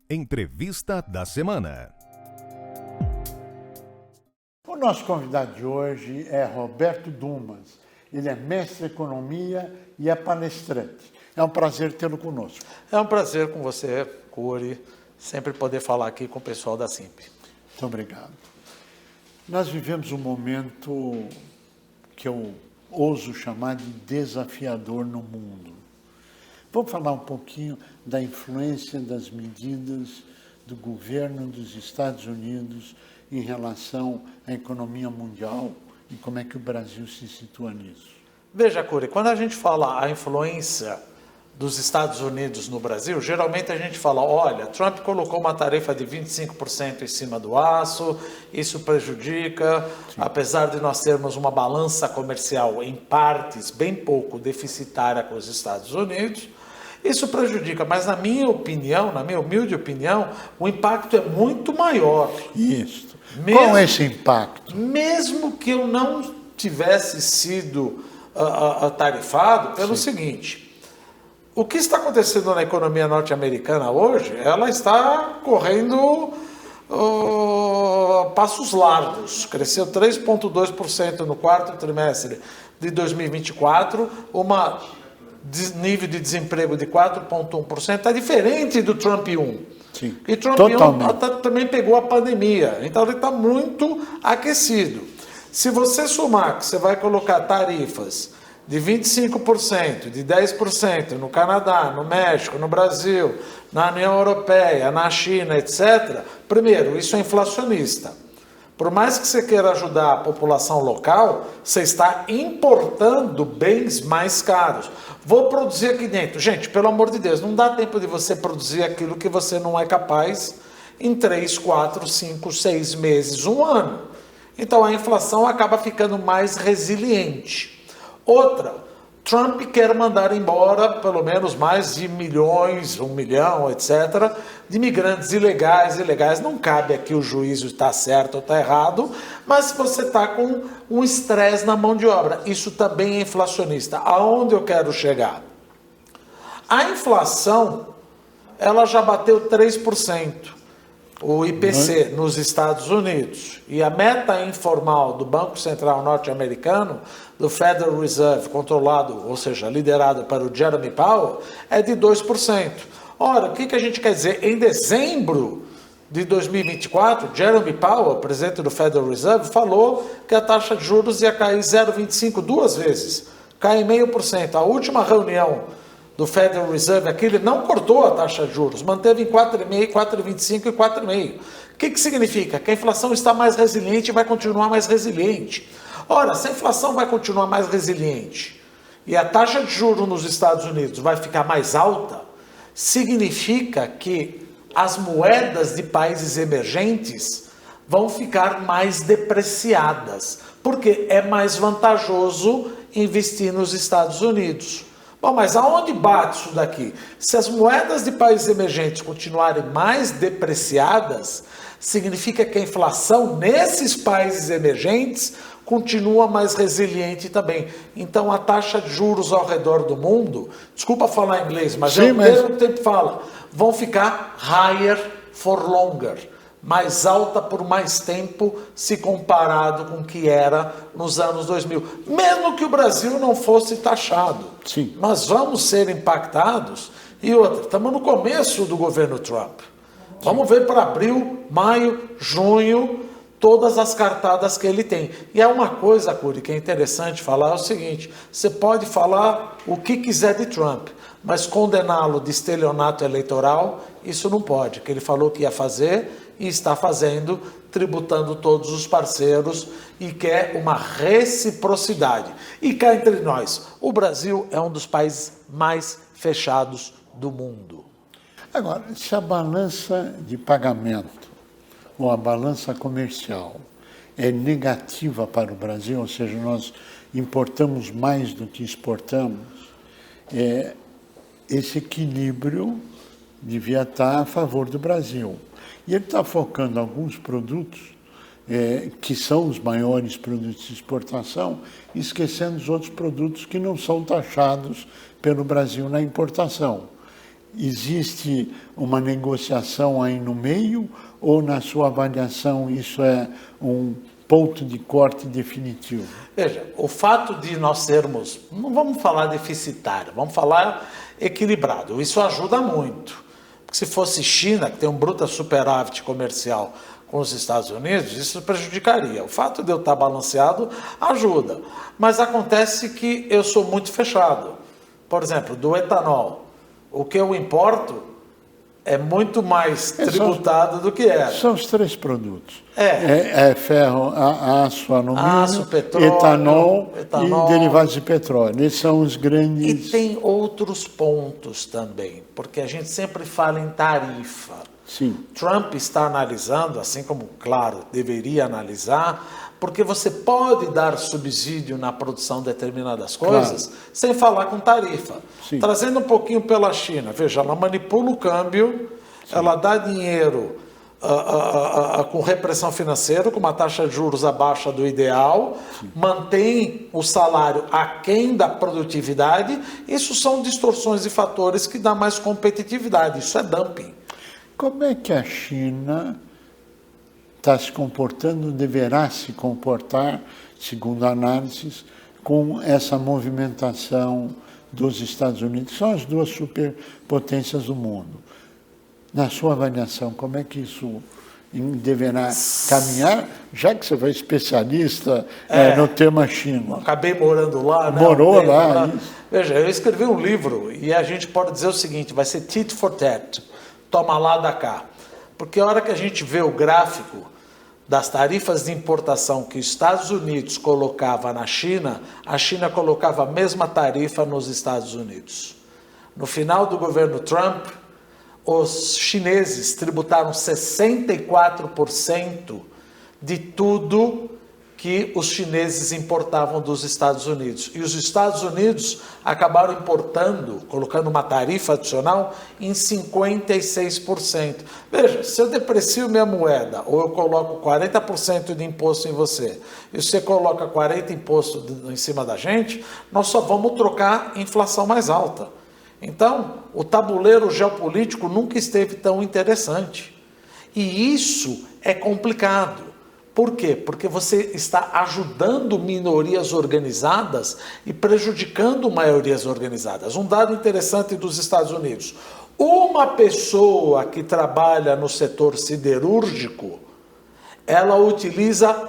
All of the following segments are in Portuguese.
Entrevista da semana. O nosso convidado de hoje é Roberto Dumas. Ele é mestre em economia e é palestrante. É um prazer tê-lo conosco. É um prazer com você, Cury, sempre poder falar aqui com o pessoal da Simp. Muito obrigado. Nós vivemos um momento que eu ouso chamar de desafiador no mundo. Vamos falar um pouquinho da influência das medidas do governo dos Estados Unidos em relação à economia mundial e como é que o Brasil se situa nisso. Veja, Cury, quando a gente fala a influência dos Estados Unidos no Brasil, geralmente a gente fala, olha, Trump colocou uma tarifa de 25% em cima do aço, isso prejudica, apesar de nós termos uma balança comercial em partes bem pouco deficitária com os Estados Unidos, isso prejudica, mas na minha opinião, na minha humilde opinião, o impacto é muito maior. Isso. Qual é esse impacto? Mesmo que eu não tivesse sido tarifado pelo seguinte, o que está acontecendo na economia norte-americana hoje, ela está correndo passos largos, cresceu 3,2% no quarto trimestre de 2024, nível de desemprego de 4,1%, está diferente do Trump 1. Sim, e Trump 1 também pegou a pandemia, então ele está muito aquecido. Se você somar que você vai colocar tarifas de 25%, de 10% no Canadá, no México, no Brasil, na União Europeia, na China, etc., primeiro, isso é inflacionista. Por mais que você queira ajudar a população local, você está importando bens mais caros. Vou produzir aqui dentro. Gente, pelo amor de Deus, não dá tempo de você produzir aquilo que você não é capaz em 3, 4, 5, 6 meses, um ano. Então a inflação acaba ficando mais resiliente. Outra, Trump quer mandar embora pelo menos mais de milhões, 1 milhão, etc., de imigrantes ilegais. Não cabe aqui o juízo está certo ou está errado, mas você está com um estresse na mão de obra. Isso também é inflacionista. Aonde eu quero chegar? A inflação, ela já bateu 3%. O IPC nos Estados Unidos e a meta informal do Banco Central norte-americano, do Federal Reserve, controlado, ou seja, liderado para o Jeremy Powell, é de 2%. Ora, o que a gente quer dizer? Em dezembro de 2024, Jeremy Powell, presidente do Federal Reserve, falou que a taxa de juros ia cair 0,25 duas vezes, cai 0,5%. A última reunião do Federal Reserve aqui, ele não cortou a taxa de juros, manteve em 4,5%, 4,25% e 4,5%. O que significa? Que a inflação está mais resiliente e vai continuar mais resiliente. Ora, se a inflação vai continuar mais resiliente e a taxa de juros nos Estados Unidos vai ficar mais alta, significa que as moedas de países emergentes vão ficar mais depreciadas, porque é mais vantajoso investir nos Estados Unidos. Bom, mas aonde bate isso daqui? Se as moedas de países emergentes continuarem mais depreciadas, significa que a inflação nesses países emergentes continua mais resiliente também. Então a taxa de juros ao redor do mundo, desculpa falar inglês, mas é o mesmo tempo fala, vão ficar higher for longer, mais alta por mais tempo se comparado com o que era nos anos 2000. Mesmo que o Brasil não fosse taxado, nós vamos ser impactados. E outra, estamos no começo do governo Trump. Vamos ver para abril, maio, junho, todas as cartadas que ele tem. E é uma coisa, Cury, que é interessante falar, é o seguinte, você pode falar o que quiser de Trump, mas condená-lo de estelionato eleitoral, isso não pode, que ele falou que ia fazer e está fazendo, tributando todos os parceiros e quer uma reciprocidade. E cá entre nós, o Brasil é um dos países mais fechados do mundo. Agora, se a balança de pagamento ou a balança comercial é negativa para o Brasil, ou seja, nós importamos mais do que exportamos, esse equilíbrio devia estar a favor do Brasil. E ele está focando alguns produtos que são os maiores produtos de exportação, esquecendo os outros produtos que não são taxados pelo Brasil na importação. existe uma negociação aí no meio ou, na sua avaliação, isso é um ponto de corte definitivo? Veja, o fato de nós sermos, não vamos falar deficitário, vamos falar equilibrado, isso ajuda muito. Porque se fosse China, que tem um bruto superávit comercial com os Estados Unidos, isso prejudicaria. O fato de eu estar balanceado ajuda. Mas acontece que eu sou muito fechado. Por exemplo, do etanol, o que eu importo é muito mais tributado do que era. São os 3 produtos. É ferro, aço, alumínio, petróleo, etanol e derivados de petróleo. Esses são os grandes... E tem outros pontos também, porque a gente sempre fala em tarifa. Sim. Trump está analisando, assim como, claro, deveria analisar, porque você pode dar subsídio na produção de determinadas coisas, claro, sem falar com tarifa. Sim. Trazendo um pouquinho pela China, veja, ela manipula o câmbio, sim, ela dá dinheiro com repressão financeira, com uma taxa de juros abaixo do ideal, sim, mantém o salário aquém da produtividade. Isso são distorções e fatores que dão mais competitividade, isso é dumping. Como é que a China está se comportando, deverá se comportar, segundo análises, com essa movimentação dos Estados Unidos, que são as 2 superpotências do mundo? Na sua avaliação, como é que isso deverá caminhar, já que você foi especialista no tema China? Acabei morando lá, né? Morou lá. Veja, eu escrevi um livro e a gente pode dizer o seguinte, vai ser tit for tat, toma lá da cá. Porque a hora que a gente vê o gráfico das tarifas de importação que os Estados Unidos colocava na China, a China colocava a mesma tarifa nos Estados Unidos. No final do governo Trump, os chineses tributaram 64% de tudo que os chineses importavam dos Estados Unidos. E os Estados Unidos acabaram importando, colocando uma tarifa adicional, em 56%. Veja, se eu deprecio minha moeda, ou eu coloco 40% de imposto em você, e você coloca 40% de imposto em cima da gente, nós só vamos trocar inflação mais alta. Então, o tabuleiro geopolítico nunca esteve tão interessante. E isso é complicado. Por quê? Porque você está ajudando minorias organizadas e prejudicando maiorias organizadas. Um dado interessante dos Estados Unidos. Uma pessoa que trabalha no setor siderúrgico, ela utiliza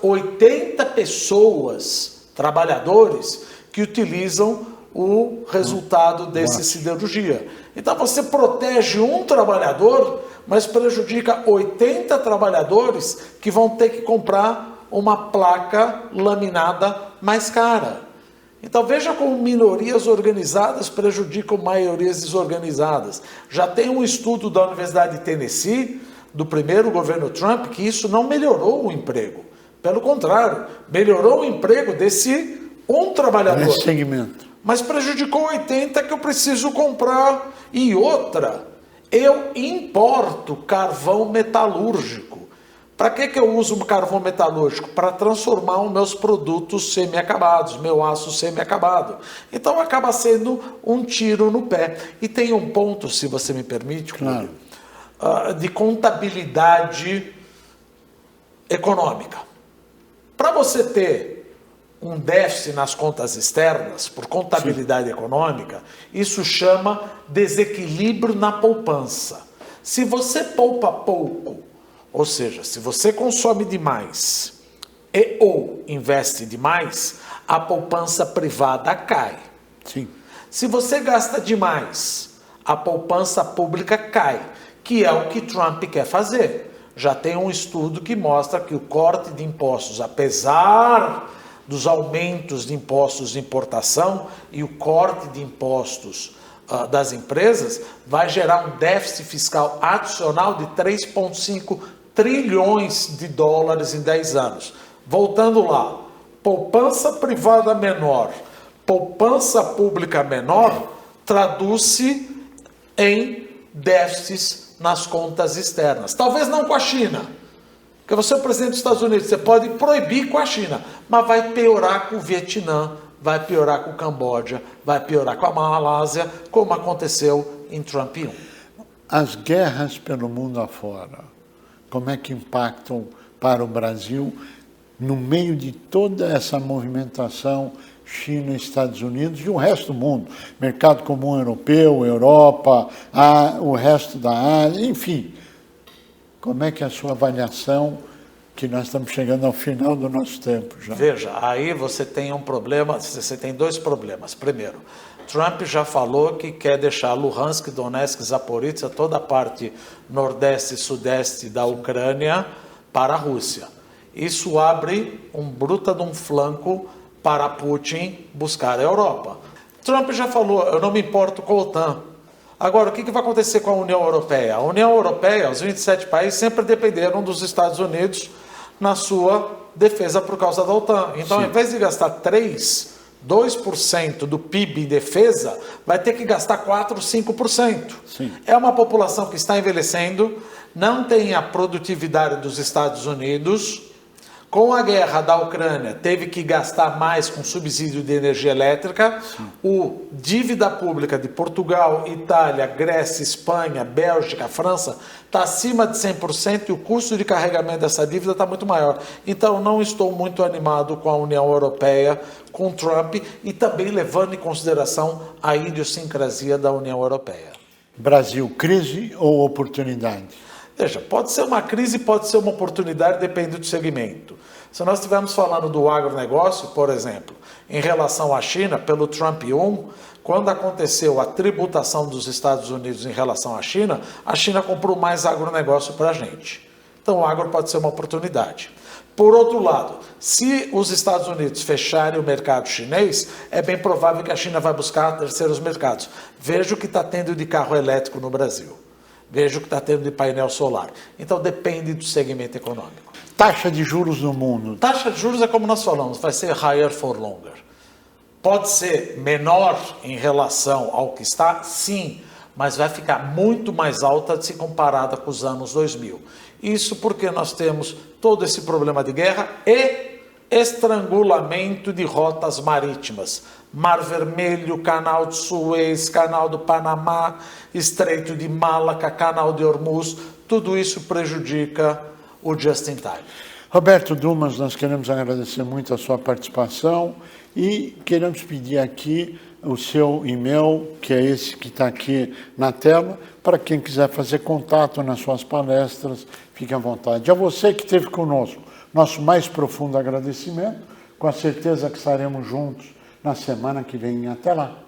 80 pessoas, trabalhadores, que utilizam o resultado dessa siderurgia. Então você protege um trabalhador, mas prejudica 80 trabalhadores que vão ter que comprar uma placa laminada mais cara. Então veja como minorias organizadas prejudicam maiorias desorganizadas. Já tem um estudo da Universidade de Tennessee, do primeiro governo Trump, que isso não melhorou o emprego. Pelo contrário, melhorou o emprego desse um trabalhador. Nesse segmento. Mas prejudicou 80 que eu preciso comprar. E outra, eu importo carvão metalúrgico. Para que eu uso o carvão metalúrgico? Para transformar os meus produtos semi-acabados, meu aço semi-acabado. Então acaba sendo um tiro no pé. E tem um ponto, se você me permite, claro, de contabilidade econômica. Para você ter um déficit nas contas externas, por contabilidade econômica, isso chama desequilíbrio na poupança. Se você poupa pouco, ou seja, se você consome demais ou investe demais, a poupança privada cai. Sim. Se você gasta demais, a poupança pública cai, que é o que Trump quer fazer. Já tem um estudo que mostra que o corte de impostos, apesar dos aumentos de impostos de importação e o corte de impostos das empresas, vai gerar um déficit fiscal adicional de 3,5 trilhões de dólares em 10 anos. Voltando lá, poupança privada menor, poupança pública menor, traduz-se em déficits nas contas externas. Talvez não com a China, porque você é o presidente dos Estados Unidos, você pode proibir com a China, mas vai piorar com o Vietnã, vai piorar com o Camboja, vai piorar com a Malásia, como aconteceu em Trump 1. As guerras pelo mundo afora, como é que impactam para o Brasil no meio de toda essa movimentação China, Estados Unidos e o resto do mundo, mercado comum europeu, Europa, o resto da Ásia, enfim. Como é que é a sua avaliação, que nós estamos chegando ao final do nosso tempo já? Veja, aí você tem um problema, você tem dois problemas. Primeiro, Trump já falou que quer deixar Luhansk, Donetsk, Zaporizhzhia, toda a parte nordeste e sudeste da Ucrânia para a Rússia. Isso abre um bruta de um flanco para Putin buscar a Europa. Trump já falou, eu não me importo com a OTAN. Agora, o que vai acontecer com a União Europeia? A União Europeia, os 27 países, sempre dependeram dos Estados Unidos na sua defesa por causa da OTAN. Então, Sim. ao invés de gastar 2% do PIB em defesa, vai ter que gastar 4%, 5%. Sim. É uma população que está envelhecendo, não tem a produtividade dos Estados Unidos. Com a guerra da Ucrânia, teve que gastar mais com subsídio de energia elétrica. O dívida pública de Portugal, Itália, Grécia, Espanha, Bélgica, França está acima de 100% e o custo de carregamento dessa dívida está muito maior. Então, não estou muito animado com a União Europeia, com Trump e também levando em consideração a idiosincrasia da União Europeia. Brasil, crise ou oportunidade? Veja, pode ser uma crise, pode ser uma oportunidade, depende do segmento. Se nós estivermos falando do agronegócio, por exemplo, em relação à China, pelo Trump 1, quando aconteceu a tributação dos Estados Unidos em relação à China comprou mais agronegócio para a gente. Então o agro pode ser uma oportunidade. Por outro lado, se os Estados Unidos fecharem o mercado chinês, é bem provável que a China vai buscar terceiros mercados. Veja o que está tendo de carro elétrico no Brasil. Veja o que está tendo de painel solar. Então depende do segmento econômico. Taxa de juros no mundo. Taxa de juros é como nós falamos, vai ser higher for longer. Pode ser menor em relação ao que está, sim, mas vai ficar muito mais alta se comparada com os anos 2000. Isso porque nós temos todo esse problema de guerra e estrangulamento de rotas marítimas. Mar Vermelho, Canal de Suez, Canal do Panamá, Estreito de Malaca, Canal de Hormuz, tudo isso prejudica o just in time. Roberto Dumas, nós queremos agradecer muito a sua participação e queremos pedir aqui o seu e-mail, que é esse que está aqui na tela, para quem quiser fazer contato nas suas palestras, fique à vontade. A você que esteve conosco, nosso mais profundo agradecimento, com a certeza que estaremos juntos na semana que vem. Até lá.